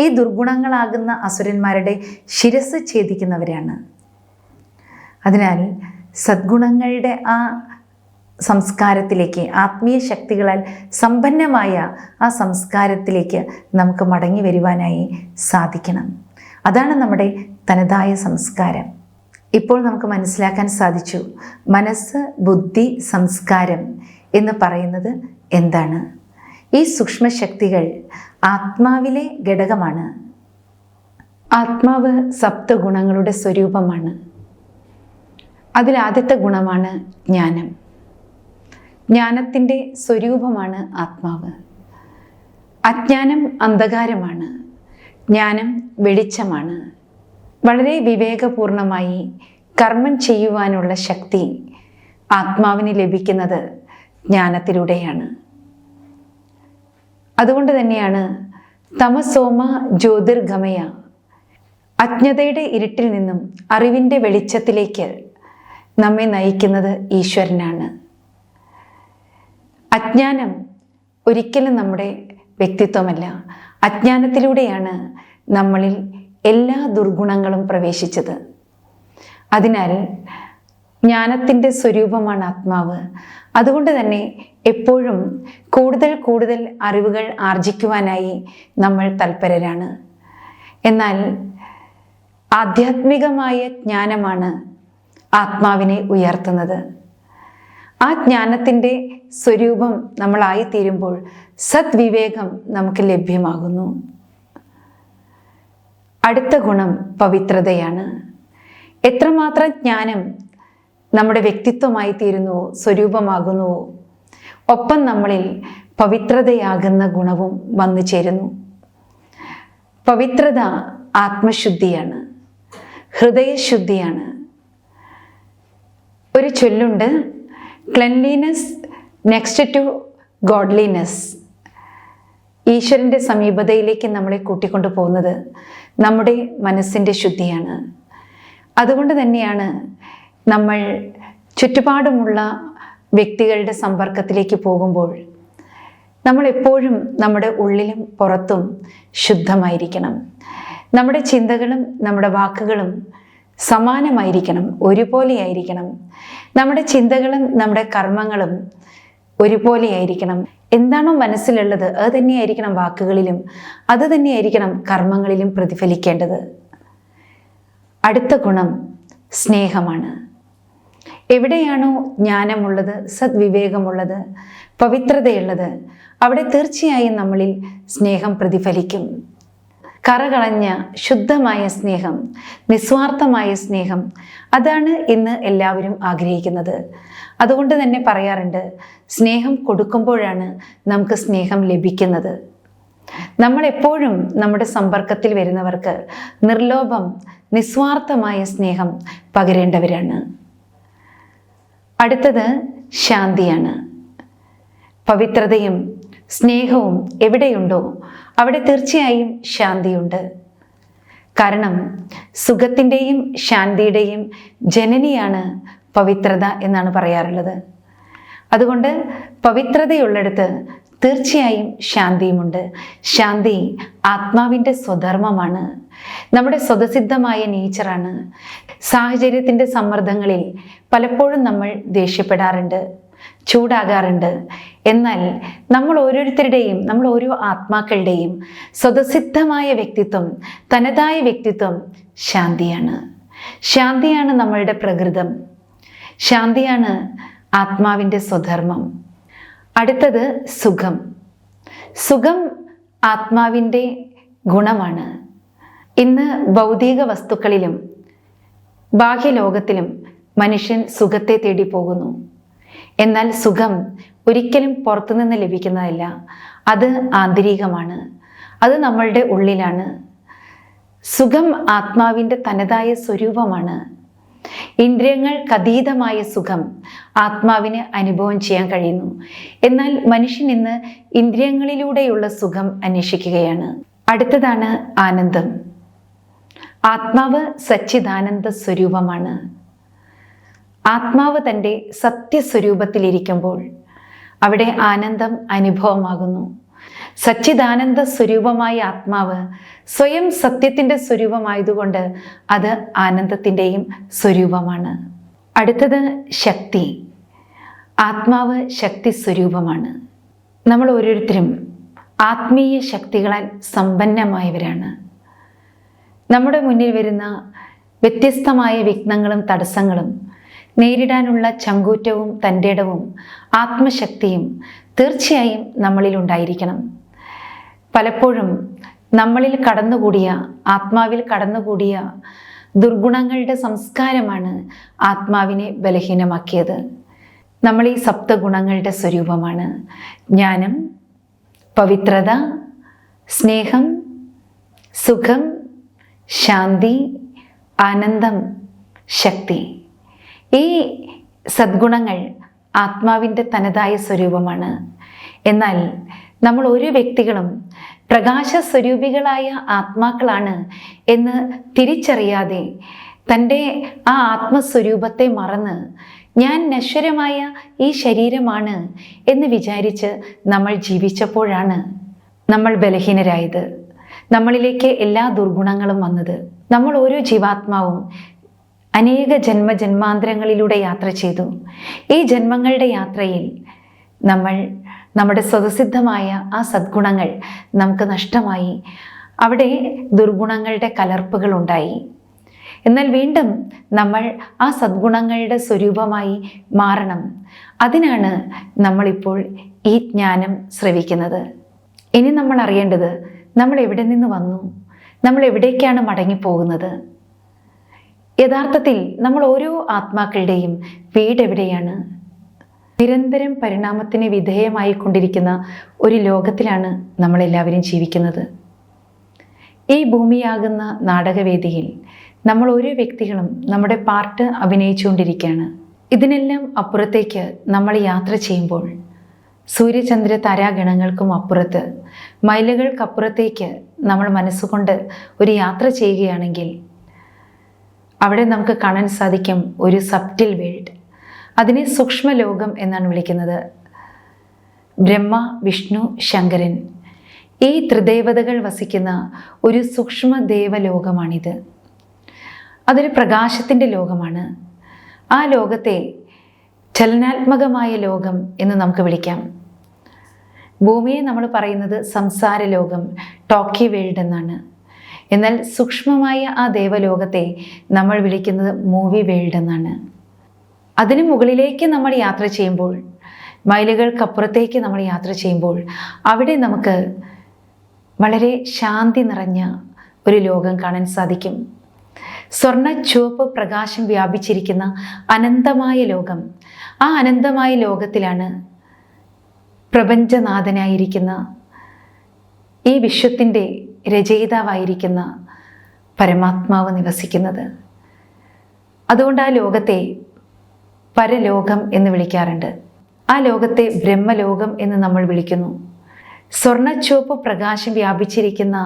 ഈ ദുർഗുണങ്ങളാകുന്ന അസുരന്മാരുടെ ശിരസ് ഛേദിക്കുന്നവരാണ്. അതിനാൽ സദ്ഗുണങ്ങളുടെ ആ സംസ്കാരത്തിലേക്ക്, ആത്മീയ ശക്തികളാൽ സമ്പന്നമായ ആ സംസ്കാരത്തിലേക്ക് നമുക്ക് മടങ്ങി വരുവാനായി സാധിക്കണം. അതാണ് നമ്മുടെ തനതായ സംസ്കാരം. ഇപ്പോൾ നമുക്ക് മനസ്സിലാക്കാൻ സാധിച്ചു മനസ്സ്, ബുദ്ധി, സംസ്കാരം എന്ന് പറയുന്നത് എന്താണ്. ഈ സൂക്ഷ്മശക്തികൾ ആത്മാവിലെ ഘടകമാണ്. ആത്മാവ് സപ്തഗുണങ്ങളുടെ സ്വരൂപമാണ്. അതിലാദ്യത്തെ ഗുണമാണ് ജ്ഞാനം. ജ്ഞാനത്തിൻ്റെ സ്വരൂപമാണ് ആത്മാവ്. അജ്ഞാനം അന്ധകാരമാണ്, ജ്ഞാനം വെളിച്ചമാണ്. വളരെ വിവേകപൂർണമായി കർമ്മം ചെയ്യുവാനുള്ള ശക്തി ആത്മാവിന് ലഭിക്കുന്നത് ജ്ഞാനത്തിലൂടെയാണ്. അതുകൊണ്ട് തന്നെയാണ് തമസോമ ജ്യോതിർഗമയ, അജ്ഞതയുടെ ഇരുട്ടിൽ നിന്നും അറിവിൻ്റെ വെളിച്ചത്തിലേക്ക് നമ്മെ നയിക്കുന്നത് ഈശ്വരനാണ്. അജ്ഞാനം ഒരിക്കലും നമ്മുടെ വ്യക്തിത്വമല്ല. അജ്ഞാനത്തിലൂടെയാണ് നമ്മളിൽ എല്ലാ ദുർഗുണങ്ങളും പ്രവേശിച്ചത്. അതിനാൽ ജ്ഞാനത്തിൻ്റെ സ്വരൂപമാണ് ആത്മാവ്. അതുകൊണ്ട് തന്നെ എപ്പോഴും കൂടുതൽ കൂടുതൽ അറിവുകൾ ആർജിക്കുവാനായി നമ്മൾ തൽപരരാണ്. എന്നാൽ ആധ്യാത്മികമായ ജ്ഞാനമാണ് ആത്മാവിനെ ഉയർത്തുന്നത്. ആ ജ്ഞാനത്തിൻ്റെ സ്വരൂപം നമ്മളായിത്തീരുമ്പോൾ സദ്വിവേകം നമുക്ക് ലഭ്യമാകുന്നു. അടുത്ത ഗുണം പവിത്രതയാണ്. എത്രമാത്രം ജ്ഞാനം നമ്മുടെ വ്യക്തിത്വമായി തീരുന്നുവോ, സ്വരൂപമാകുന്നുവോ, ഒപ്പം നമ്മളിൽ പവിത്രതയാകുന്ന ഗുണവും വന്നു ചേരുന്നു. പവിത്രത ആത്മശുദ്ധിയാണ്, ഹൃദയശുദ്ധിയാണ്. ഒരു ചൊല്ലുണ്ട്, ക്ലെൻലിനെസ് നെക്സ്റ്റ് ടു ഗോഡ്ലിനെസ്. ഈശ്വരൻ്റെ സമീപതയിലേക്ക് നമ്മളെ കൂട്ടിക്കൊണ്ടു പോകുന്നത് നമ്മുടെ മനസ്സിൻ്റെ ശുദ്ധിയാണ്. അതുകൊണ്ട് തന്നെയാണ് നമ്മൾ ചുറ്റുപാടുമുള്ള വ്യക്തികളുടെ സമ്പർക്കത്തിലേക്ക് പോകുമ്പോൾ നമ്മൾ എപ്പോഴും നമ്മുടെ ഉള്ളിലും പുറത്തും ശുദ്ധമായിരിക്കണം. നമ്മുടെ ചിന്തകളും നമ്മുടെ വാക്കുകളും സമാനമായിരിക്കണം, ഒരുപോലെയായിരിക്കണം. നമ്മുടെ ചിന്തകളും നമ്മുടെ കർമ്മങ്ങളും ഒരുപോലെയായിരിക്കണം. എന്താണോ മനസ്സിലുള്ളത് അത് തന്നെയായിരിക്കണം വാക്കുകളിലും, അത് തന്നെയായിരിക്കണം കർമ്മങ്ങളിലും പ്രതിഫലിക്കേണ്ടത്. അടുത്ത ഗുണം സ്നേഹമാണ്. എവിടെയാണോ ജ്ഞാനമുള്ളത്, സദ്വിവേകമുള്ളത്, പവിത്രതയുള്ളത്, അവിടെ തീർച്ചയായും നമ്മളിൽ സ്നേഹം പ്രതിഫലിക്കും. കറകളഞ്ഞ ശുദ്ധമായ സ്നേഹം, നിസ്വാർത്ഥമായ സ്നേഹം, അതാണ് ഇന്ന് എല്ലാവരും ആഗ്രഹിക്കുന്നത്. അതുകൊണ്ട് തന്നെ പറയാറുണ്ട്, സ്നേഹം കൊടുക്കുമ്പോഴാണ് നമുക്ക് സ്നേഹം ലഭിക്കുന്നത്. നമ്മളെപ്പോഴും നമ്മുടെ സമ്പർക്കത്തിൽ വരുന്നവർക്ക് നിർലോഭം, നിസ്വാർത്ഥമായ സ്നേഹം പകരേണ്ടവരാണ്. അടുത്തത് ശാന്തിയാണ്. പവിത്രതയും സ്നേഹവും എവിടെയുണ്ടോ അവിടെ തീർച്ചയായും ശാന്തിയുണ്ട്. കാരണം സുഖത്തിൻ്റെയും ശാന്തിയുടെയും ജനനിയാണ് പവിത്രത എന്നാണ് പറയാറുള്ളത്. അതുകൊണ്ട് പവിത്രതയുള്ളിടത്ത് തീർച്ചയായും ശാന്തിയുമുണ്ട്. ശാന്തി ആത്മാവിൻ്റെ സ്വധർമ്മമാണ്, നമ്മുടെ സ്വതസിദ്ധമായ നേച്ചറാണ്. സാഹചര്യത്തിൻ്റെ സമ്മർദ്ദങ്ങളിൽ പലപ്പോഴും നമ്മൾ ദേഷ്യപ്പെടാറുണ്ട്, ചൂടാകാറുണ്ട്. എന്നാൽ നമ്മൾ ഓരോരുത്തരുടെയും, നമ്മൾ ഓരോ ആത്മാക്കളുടെയും സ്വതസിദ്ധമായ വ്യക്തിത്വം, തനതായ വ്യക്തിത്വം ശാന്തിയാണ്. ശാന്തിയാണ് നമ്മളുടെ പ്രകൃതം, ശാന്തിയാണ് ആത്മാവിൻ്റെ സ്വധർമ്മം. അടുത്തത് സുഖം. സുഖം ആത്മാവിൻ്റെ ഗുണമാണ്. ഇന്ന് ഭൗതിക വസ്തുക്കളിലും ബാഹ്യലോകത്തിലും മനുഷ്യൻ സുഖത്തെ തേടി പോകുന്നു. എന്നാൽ സുഖം ഒരിക്കലും പുറത്തുനിന്ന് ലഭിക്കുന്നതല്ല, അത് ആന്തരികമാണ്, അത് നമ്മളുടെ ഉള്ളിലാണ്. സുഖം ആത്മാവിൻ്റെ തനതായ സ്വരൂപമാണ്. ഇന്ദ്രിയങ്ങൾക്കതീതമായ സുഖം ആത്മാവിന് അനുഭവം ചെയ്യാൻ കഴിയുന്നു. എന്നാൽ മനുഷ്യൻ ഇന്ന് ഇന്ദ്രിയങ്ങളിലൂടെയുള്ള സുഖം അന്വേഷിക്കുകയാണ്. അടുത്തതാണ് ആനന്ദം. ആത്മാവ് സച്ചിദാനന്ദ സ്വരൂപമാണ്. ആത്മാവ് തൻ്റെ സത്യസ്വരൂപത്തിലിരിക്കുമ്പോൾ അവിടെ ആനന്ദം അനുഭവമാകുന്നു. സച്ചിദാനന്ദ സ്വരൂപമായ ആത്മാവ് സ്വയം സത്യത്തിൻ്റെ സ്വരൂപമായതുകൊണ്ട് അത് ആനന്ദത്തിൻ്റെയും സ്വരൂപമാണ്. അടുത്തത് ശക്തി. ആത്മാവ് ശക്തി സ്വരൂപമാണ്. നമ്മൾ ഓരോരുത്തരും ആത്മീയ ശക്തികളാൽ സമ്പന്നമായവരാണ്. നമ്മുടെ മുന്നിൽ വരുന്ന വ്യത്യസ്തമായ വിഘ്നങ്ങളും തടസ്സങ്ങളും നേരിടാനുള്ള ചങ്കൂറ്റവും തൻ്റെടവും ആത്മശക്തിയും തീർച്ചയായും നമ്മളിൽ ഉണ്ടായിരിക്കണം. പലപ്പോഴും നമ്മളിൽ കടന്നുകൂടിയ, ആത്മാവിൽ കടന്നുകൂടിയ ദുർഗുണങ്ങളുടെ സംസ്കാരമാണ് ആത്മാവിനെ ബലഹീനമാക്കിയത്. നമ്മൾ ഈ സപ്തഗുണങ്ങളുടെ സ്വരൂപമാണ്. ജ്ഞാനം, പവിത്രത, സ്നേഹം, സുഖം, ശാന്തി, ആനന്ദം, ശക്തി. ഈ സദ്ഗുണങ്ങൾ ആത്മാവിൻ്റെ തനതായ സ്വരൂപമാണ്. എന്നാൽ നമ്മൾ ഓരോ വ്യക്തികളും പ്രകാശ സ്വരൂപികളായ ആത്മാക്കളാണ് എന്ന് തിരിച്ചറിയാതെ തൻ്റെ ആ ആത്മസ്വരൂപത്തെ മറന്ന് ഞാൻ നശ്വരമായ ഈ ശരീരമാണ് എന്ന് വിചാരിച്ച് നമ്മൾ ജീവിച്ചപ്പോഴാണ് നമ്മൾ ബലഹീനരായത്. നമ്മളിലേക്ക് എല്ലാ ദുർഗുണങ്ങളും വന്നത്. നമ്മൾ ഓരോ ജീവാത്മാവും അനേക ജന്മജന്മാന്തരങ്ങളിലൂടെ യാത്ര ചെയ്തു. ഈ ജന്മങ്ങളുടെ യാത്രയിൽ നമ്മൾ നമ്മുടെ സ്വതസിദ്ധമായ ആ സദ്ഗുണങ്ങൾ നമുക്ക് നഷ്ടമായി. അവിടെ ദുർഗുണങ്ങളുടെ കലർപ്പുകൾ ഉണ്ടായി. എന്നാൽ വീണ്ടും നമ്മൾ ആ സദ്ഗുണങ്ങളുടെ സ്വരൂപമായി മാറണം. അതിനാണ് നമ്മളിപ്പോൾ ഈ ജ്ഞാനം ശ്രവിക്കുന്നത്. ഇനി നമ്മൾ അറിയേണ്ടത് നമ്മൾ എവിടെ നിന്ന് വന്നു, നമ്മൾ എവിടേക്കാണ് മടങ്ങിപ്പോകുന്നത്. യഥാർത്ഥത്തിൽ നമ്മൾ ഓരോ ആത്മാക്കളുടെയും വീട് എവിടെയാണ്? നിരന്തരം പരിണാമത്തിന് വിധേയമായിക്കൊണ്ടിരിക്കുന്ന ഒരു ലോകത്തിലാണ് നമ്മളെല്ലാവരും ജീവിക്കുന്നത്. ഈ ഭൂമിയാകുന്ന നാടകവേദിയിൽ നമ്മൾ ഓരോ വ്യക്തികളും നമ്മുടെ പാർട്ട് അഭിനയിച്ചുകൊണ്ടിരിക്കുകയാണ്. ഇതിനെല്ലാം അപ്പുറത്തേക്ക് നമ്മൾ യാത്ര ചെയ്യുമ്പോൾ സൂര്യചന്ദ്ര താരാഗണങ്ങൾക്കും അപ്പുറത്ത്, മൈലുകൾക്കപ്പുറത്തേക്ക് നമ്മൾ മനസ്സുകൊണ്ട് ഒരു യാത്ര ചെയ്യുകയാണെങ്കിൽ അവിടെ നമുക്ക് കാണാൻ സാധിക്കും ഒരു സബ്റ്റിൽ വേൾഡ്. അതിനെ സൂക്ഷ്മലോകം എന്നാണ് വിളിക്കുന്നത്. ബ്രഹ്മ, വിഷ്ണു, ശങ്കരൻ, ഈ ത്രിദേവതകൾ വസിക്കുന്ന ഒരു സൂക്ഷ്മ ദേവലോകമാണിത്. അതൊരു പ്രകാശത്തിൻ്റെ ലോകമാണ്. ആ ലോകത്തെ ചലനാത്മകമായ ലോകം എന്ന് നമുക്ക് വിളിക്കാം. ഭൂമിയെ നമ്മൾ പറയുന്നത് സംസാര ലോകം, ടോക്കി വേൾഡ് എന്നാണ്. എന്നാൽ സൂക്ഷ്മമായ ആ ദേവലോകത്തെ നമ്മൾ വിളിക്കുന്നത് മൂവി വേൾഡ് എന്നാണ്. അതിന് മുകളിലേക്ക് നമ്മൾ യാത്ര ചെയ്യുമ്പോൾ, മൈലുകൾക്കപ്പുറത്തേക്ക് നമ്മൾ യാത്ര ചെയ്യുമ്പോൾ അവിടെ നമുക്ക് വളരെ ശാന്തി നിറഞ്ഞ ഒരു ലോകം കാണാൻ സാധിക്കും. സ്വർണ്ണ ചുവപ്പ് പ്രകാശം വ്യാപിച്ചിരിക്കുന്ന അനന്തമായ ലോകം. ആ അനന്തമായ ലോകത്തിലാണ് പ്രപഞ്ചനാഥനായിരിക്കുന്ന, ഈ വിശ്വത്തിൻ്റെ രചയിതാവായിരിക്കുന്ന പരമാത്മാവ് നിവസിക്കുന്നത്. അതുകൊണ്ട് ആ ലോകത്തെ പരലോകം എന്ന് വിളിക്കാറുണ്ട്. ആ ലോകത്തെ ബ്രഹ്മലോകം എന്ന് നമ്മൾ വിളിക്കുന്നു. സ്വർണ്ണച്ചുവപ്പ് പ്രകാശം വ്യാപിച്ചിരിക്കുന്ന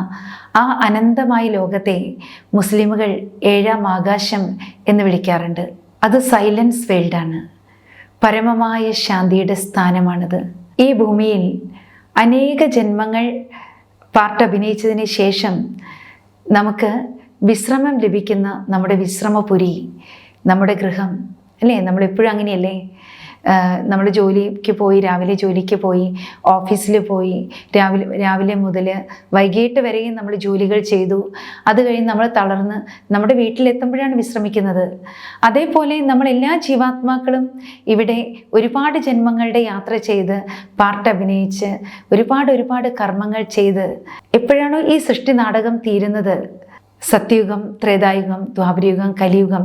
ആ അനന്തമായ ലോകത്തെ മുസ്ലിമുകൾ ഏഴാം ആകാശം എന്ന് വിളിക്കാറുണ്ട്. അത് സൈലൻസ് വേൾഡാണ്. പരമമായ ശാന്തിയുടെ സ്ഥാനമാണത്. ഈ ഭൂമിയിൽ അനേക ജന്മങ്ങൾ പാർട്ട് അഭിനയിച്ചതിന് ശേഷം നമുക്ക് വിശ്രമം ലഭിക്കുന്ന നമ്മുടെ വിശ്രമപുരി, നമ്മുടെ ഗൃഹം, അല്ലേ? നമ്മളെപ്പോഴും അങ്ങനെയല്ലേ? നമ്മൾ ജോലിക്ക് പോയി, രാവിലെ ജോലിക്ക് പോയി, ഓഫീസിൽ പോയി, രാവിലെ മുതൽ വൈകിട്ട് വരെയും നമ്മൾ ജോലികൾ ചെയ്തു. അത് കഴിഞ്ഞ് നമ്മൾ തളർന്ന് നമ്മുടെ വീട്ടിലെത്തുമ്പോഴാണ് വിശ്രമിക്കുന്നത്. അതേപോലെ നമ്മൾ എല്ലാ ജീവാത്മാക്കളും ഇവിടെ ഒരുപാട് ജന്മങ്ങളുടെ യാത്ര ചെയ്ത്, പാർട്ട് അഭിനയിച്ച്, ഒരുപാട് കർമ്മങ്ങൾ ചെയ്ത് എപ്പോഴാണോ ഈ സൃഷ്ടി നാടകം തീരുന്നത്, സത്യയുഗം, ത്രേതായുഗം, ദ്വാപരയുഗം, കലിയുഗം,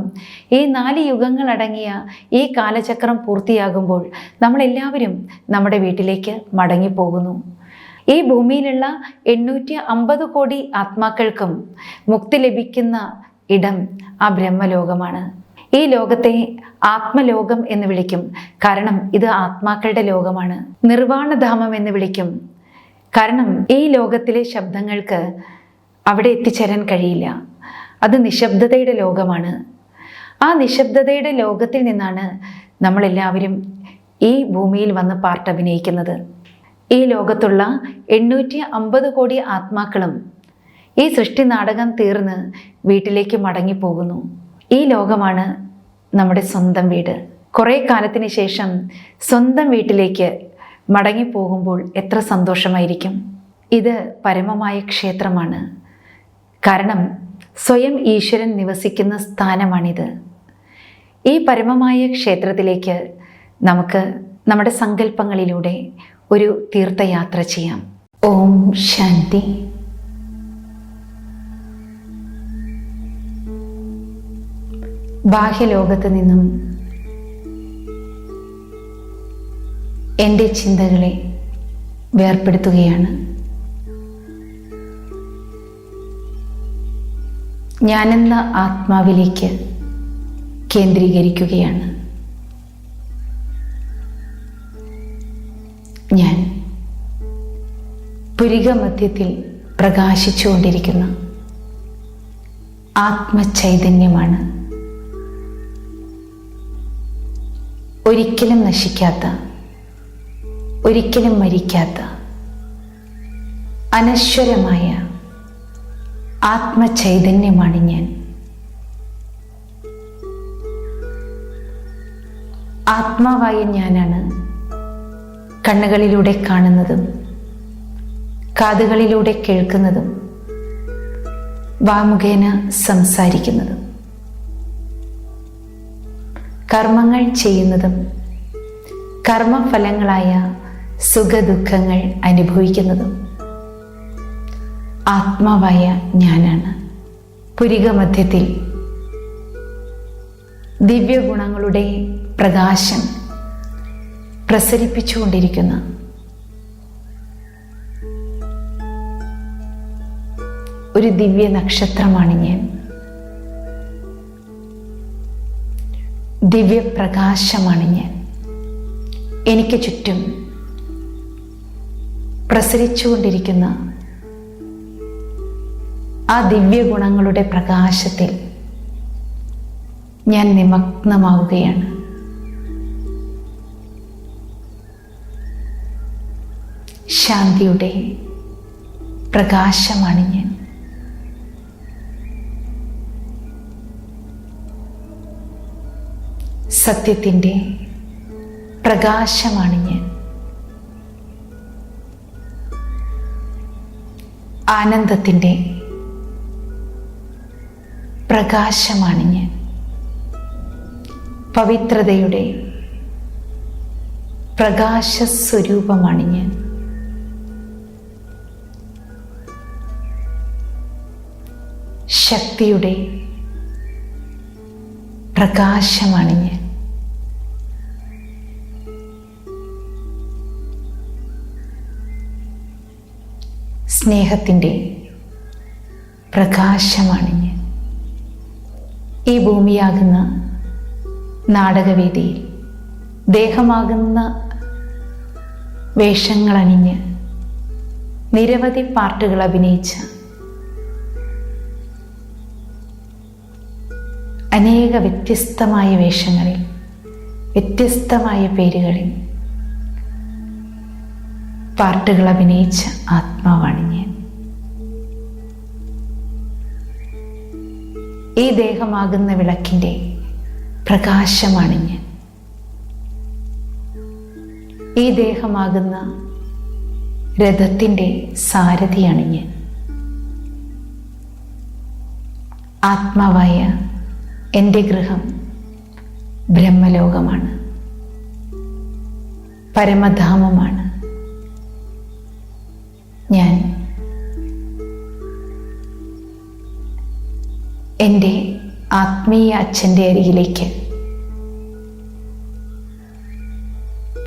ഈ 4 യുഗങ്ങളടങ്ങിയ ഈ കാലചക്രം പൂർത്തിയാകുമ്പോൾ നമ്മളെല്ലാവരും നമ്മുടെ വീട്ടിലേക്ക് മടങ്ങിപ്പോകുന്നു. ഈ ഭൂമിയിലുള്ള 850 കോടി ആത്മാക്കൾക്കും മുക്തി ലഭിക്കുന്ന ഇടം ആ ബ്രഹ്മലോകമാണ്. ഈ ലോകത്തെ ആത്മലോകം എന്ന് വിളിക്കും, കാരണം ഇത് ആത്മാക്കളുടെ ലോകമാണ്. നിർവാണധാമം എന്ന് വിളിക്കും, കാരണം ഈ ലോകത്തിലെ ശബ്ദങ്ങൾക്ക് അവിടെ എത്തിച്ചേരാൻ കഴിയില്ല. അത് നിശബ്ദതയുടെ ലോകമാണ്. ആ നിശബ്ദതയുടെ ലോകത്തിൽ നിന്നാണ് നമ്മളെല്ലാവരും ഈ ഭൂമിയിൽ വന്ന് പാർട്ട് അഭിനയിക്കുന്നത്. ഈ ലോകത്തുള്ള 850 കോടി ആത്മാക്കളും ഈ സൃഷ്ടി നാടകം തീർന്ന് വീട്ടിലേക്ക് മടങ്ങിപ്പോകുന്നു. ഈ ലോകമാണ് നമ്മുടെ സ്വന്തം വീട്. കുറേ കാലത്തിന് ശേഷം സ്വന്തം വീട്ടിലേക്ക് മടങ്ങിപ്പോകുമ്പോൾ എത്ര സന്തോഷമായിരിക്കും. ഇത് പരമമായ ക്ഷേത്രമാണ്. കാരണം സ്വയം ഈശ്വരൻ നിവസിക്കുന്ന സ്ഥാനമാണിത്. ഈ പരമമായ ക്ഷേത്രത്തിലേക്ക് നമുക്ക് നമ്മുടെ സങ്കല്പങ്ങളിലൂടെ ഒരു തീർത്ഥയാത്ര ചെയ്യാം. ഓം ശാന്തി. ബാഹ്യലോകത്ത് നിന്നും എൻ്റെ ചിന്തകളെ വേർപെടുത്തുകയാണ്. ഞാനെന്ന ആത്മാവിലേക്ക് കേന്ദ്രീകരിക്കുകയാണ്. ഞാൻ പുരികമധ്യത്തിൽ പ്രകാശിച്ചുകൊണ്ടിരിക്കുന്ന ആത്മചൈതന്യമാണ്. ഒരിക്കലും നശിക്കാത്ത, ഒരിക്കലും മരിക്കാത്ത അനശ്വരമായ ആത്മചൈതന്യമാണ് ഞാൻ. ആത്മാവായ ഞാനാണ് കണ്ണുകളിലൂടെ കാണുന്നതും കാതുകളിലൂടെ കേൾക്കുന്നതും വാമുഖേന സംസാരിക്കുന്നതും കർമ്മങ്ങൾ ചെയ്യുന്നതും കർമ്മഫലങ്ങളായ സുഖദുഃഖങ്ങൾ അനുഭവിക്കുന്നതും ആത്മാവായ ഞാനാണ്. പുരികമധ്യത്തിൽ ദിവ്യഗുണങ്ങളുടെ പ്രകാശം പ്രസരിപ്പിച്ചുകൊണ്ടിരിക്കുന്ന ഒരു ദിവ്യ നക്ഷത്രമാണ് ഞാൻ. ദിവ്യപ്രകാശമാണ് ഞാൻ. എനിക്ക് ചുറ്റും പ്രസരിച്ചുകൊണ്ടിരിക്കുന്ന ആ ദിവ്യഗുണങ്ങളുടെ പ്രകാശത്തിൽ ഞാൻ നിമഗ്നമാവുകയാണ്. ശാന്തിയുടെ പ്രകാശമാണ് ഞാൻ. സത്യത്തിൻ്റെ പ്രകാശമാണ് ഞാൻ. ആനന്ദത്തിൻ്റെ പ്രകാശമാണ് ഞാൻ. പവിത്രതയുടെ പ്രകാശസ്വരൂപമാണ് ഞാൻ. ശക്തിയുടെ പ്രകാശമാണ് ഞാൻ. സ്നേഹത്തിൻ്റെ പ്രകാശമാണ് ഞാൻ. ഈ ഭൂമിയാകുന്ന നാടകവേദിയിൽ ദേഹമാകുന്ന വേഷങ്ങളണിഞ്ഞ് നിരവധി പാർട്ടുകൾ അഭിനയിച്ച അനേക വ്യത്യസ്തമായ വേഷങ്ങളിൽ വ്യത്യസ്തമായ പേരുകളിൽ പാർട്ടുകൾ അഭിനയിച്ച ആത്മാവാണ് ഞാൻ. ഈ ദേഹമാകുന്ന വിളക്കിൻ്റെ പ്രകാശമാണ് ഞാൻ. ഈ ദേഹമാകുന്ന രഥത്തിൻ്റെ സാരഥിയാണ് ഞാൻ. ആത്മാവായ എൻ്റെ ഗൃഹം ബ്രഹ്മലോകമാണ്, പരമധാമമാണ്. ഞാൻ എൻ്റെ ആത്മീയ അച്ഛൻ്റെ അരികിലേക്ക്,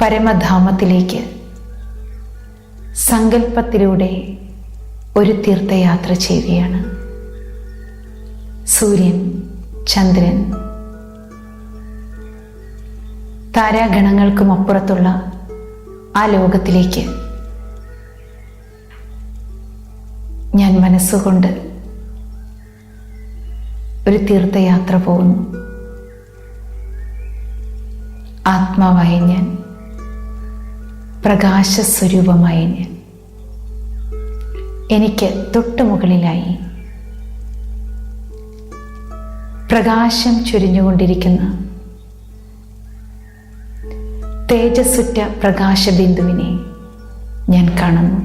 പരമധാമത്തിലേക്ക് സങ്കല്പത്തിലൂടെ ഒരു തീർത്ഥയാത്ര ചെയ്യുകയാണ്. സൂര്യൻ, ചന്ദ്രൻ, താരാഗണങ്ങൾക്കും അപ്പുറത്തുള്ള ആ ലോകത്തിലേക്ക് ഞാൻ മനസ്സുകൊണ്ട് ഒരു തീർത്ഥയാത്ര പോകുന്നു. ആത്മാവായ ഞാൻ, പ്രകാശസ്വരൂപമായ ഞാൻ, എനിക്ക് തൊട്ടുമുകളിലായി പ്രകാശം ചൊരിഞ്ഞുകൊണ്ടിരിക്കുന്ന തേജസ്സുറ്റ പ്രകാശബിന്ദുവിനെ ഞാൻ കാണുന്നു.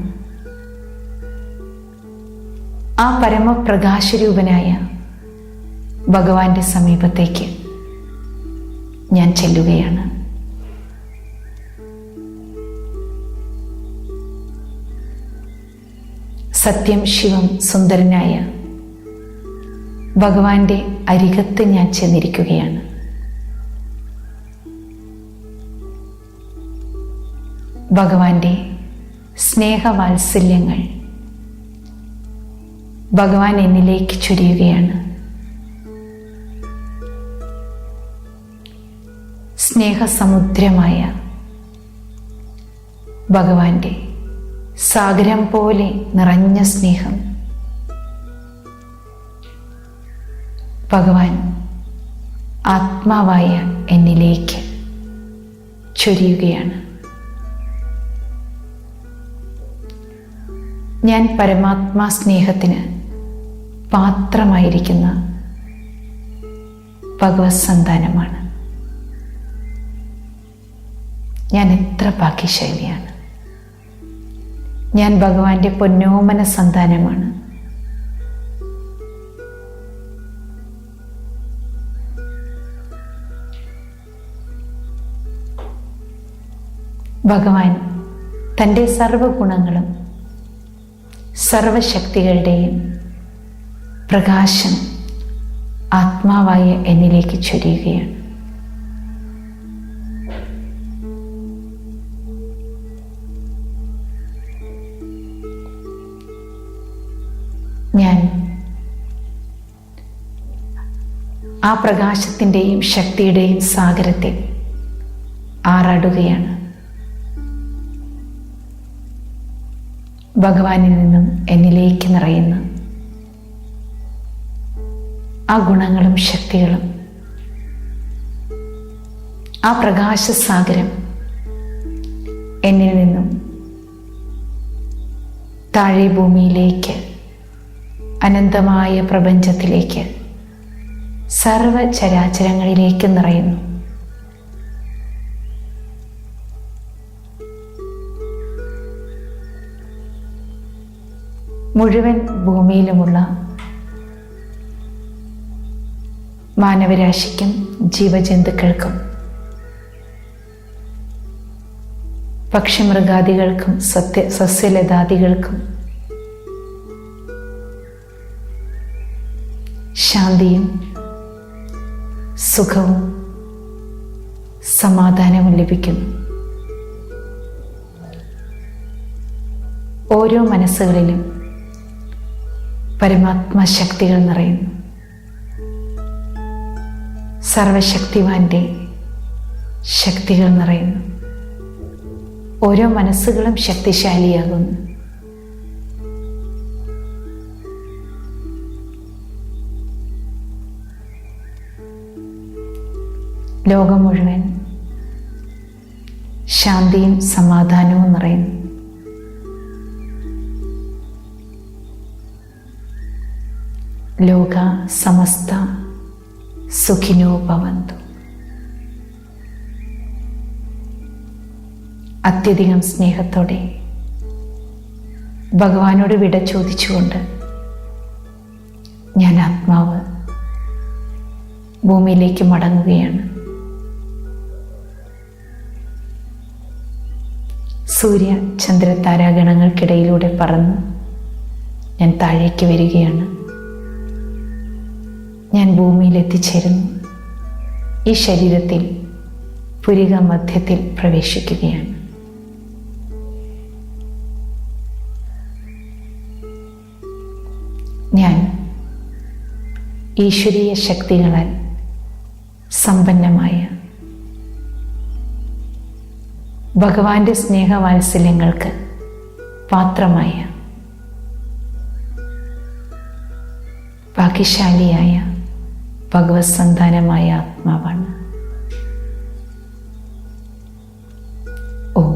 ആ പരമപ്രകാശരൂപനായ ഭഗവാന്റെ സമീപത്തേക്ക് ഞാൻ ചെല്ലുകയാണ്. സത്യം ശിവം സുന്ദരനായ ഭഗവാന്റെ അരികത്ത് ഞാൻ ചെന്നിരിക്കുകയാണ്. ഭഗവാന്റെ സ്നേഹവാത്സല്യങ്ങൾ ഭഗവാൻ എന്നിലേക്ക് ചൊരിയുകയാണ്. സ്നേഹസമുദ്രമായ ഭഗവാന്റെ സാഗരം പോലെ നിറഞ്ഞ സ്നേഹം ഭഗവാൻ ആത്മാവായ എന്നിലേക്ക് ചൊരിയുകയാണ്. ഞാൻ പരമാത്മാ സ്നേഹത്തിന് പാത്രമായിരിക്കുന്ന ഭഗവത് സന്താനമാണ്. ഞാൻ എത്ര ഭാഗ്യശാലിയാണ്. ഞാൻ ഭഗവാന്റെ പൊന്നോമന സന്താനമാണ്. ഭഗവാൻ തൻ്റെ സർവഗുണങ്ങളും സർവശക്തികളുടെയും പ്രകാശം ആത്മാവായ എന്നിലേക്ക് ചൊരിയുകയാണ്. ഞാൻ ആ പ്രകാശത്തിൻ്റെയും ശക്തിയുടെയും സാഗരത്തിൽ ആറാടുകയാണ്. ഭഗവാനിൽ നിന്നും എന്നിലേക്ക് നിറയുന്ന ആ ഗുണങ്ങളും ശക്തികളും, ആ പ്രകാശസാഗരം എന്നിൽ നിന്നും താഴെ ഭൂമിയിലേക്ക്, അനന്തമായ പ്രപഞ്ചത്തിലേക്ക്, സർവചരാചരങ്ങളിലേക്ക് നിറയുന്നു. മുഴുവൻ ഭൂമിയിലുമുള്ള മാനവരാശിക്കും ജീവജന്തുക്കൾക്കും പക്ഷിമൃഗാദികൾക്കും സസ്യലതാദികൾക്കും ശാന്തിയും സുഖവും സമാധാനവും ലഭിക്കുന്നു. ഓരോ മനസ്സുകളിലും പരമാത്മാ ശക്തികൾ നിറയുന്നു. സർവശക്തിവാന്റെ ശക്തികൾ നിറയുന്നു. ഓരോ മനസ്സുകളും ശക്തിശാലിയാകുന്നു. ലോകം മുഴുവൻ ശാന്തിയും സമാധാനവും നിറയുന്നു. ലോക സമസ്ത സുഖിനോ ഭവന്തു. അത്യധികം സ്നേഹത്തോടെ ഭഗവാനോട് വിട ചോദിച്ചുകൊണ്ട് ഞാൻ ആത്മാവ് ഭൂമിയിലേക്ക് മടങ്ങുകയാണ്. സൂര്യ ചന്ദ്ര താരാഗണങ്ങൾക്കിടയിലൂടെ പറന്ന് ഞാൻ താഴേക്ക് വരികയാണ്. ഞാൻ ഭൂമിയിൽ എത്തിച്ചേരുന്നു. ഈ ശരീരത്തിൽ പുരിക മധ്യത്തിൽ പ്രവേശിക്കുകയാണ്. ഞാൻ ഈശ്വരീയ ശക്തികളാൽ സമ്പന്നമായ ഭഗവാന്റെ സ്നേഹവാത്സല്യങ്ങൾക്ക് പാത്രമായ ഭാഗ്യശാലിയായ ഭഗവത് സന്താനമായ ആത്മാവാണ്. ഓം